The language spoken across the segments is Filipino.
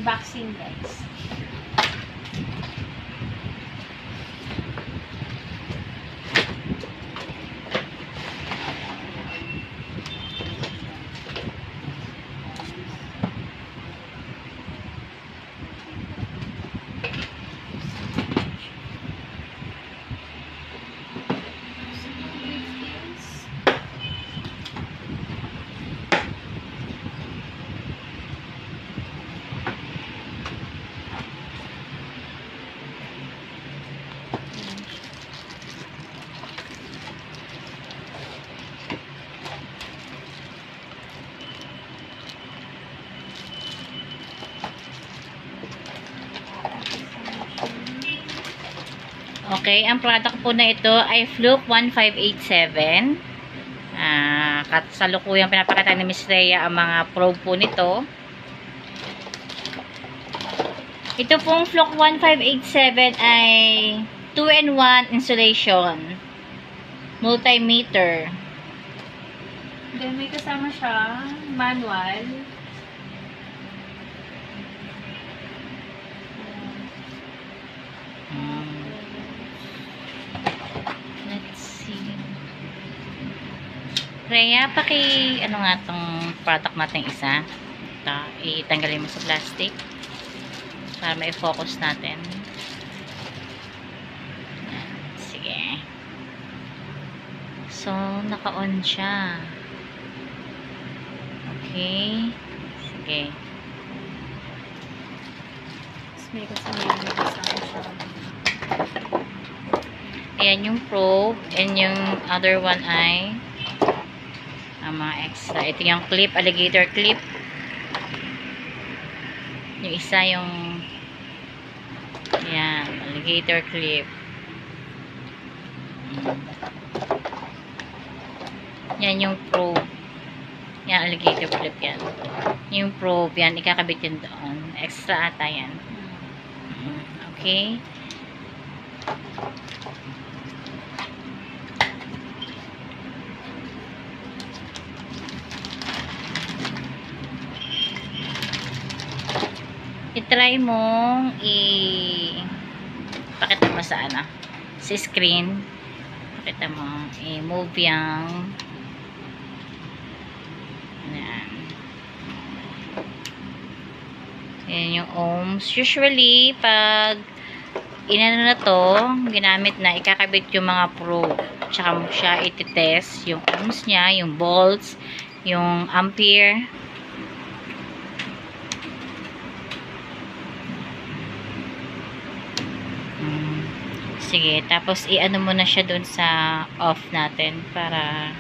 Unboxing guys. Okay, ang product po na ito ay Fluke 1587. Kasalukuyang pinapakita ni Miss Rhea ang mga probe po nito. Ito pong Fluke 1587 ay 2-in-1 insulation. Multimeter. Then may kasama siya manual. Rhea, ano nga tong product natin isa. Ito, itanggalin mo sa plastic para ma-focus natin. Yan, sige. So, naka-on siya. Okay. Sige. May kasama siya. Ayan yung probe and yung other one ay mga extra. Ito yung clip, alligator clip. Yung isa yung yan, alligator clip. Yan yung probe. Yan, alligator clip yan. Yung probe yan, ikakabit yun doon. Extra ata yan. Okay. I-try mong pakita mo sa sa screen. Pakita mo i-move yung yan yung ohms. Usually pag inano na to, ginamit na, ikakabit yung mga probe. Tsaka mo siya iti-test yung ohms niya, yung volts, yung ampere. Sige, tapos i-ano mo na siya dun sa off natin para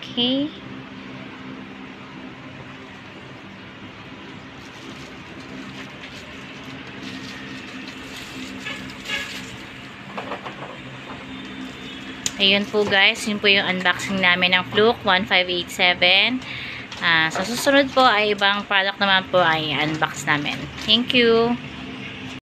okay. Ayun po guys, yun po yung unboxing namin ng Fluke 1587. Sa susunod po ay ibang product naman po ay unbox namin. Thank you!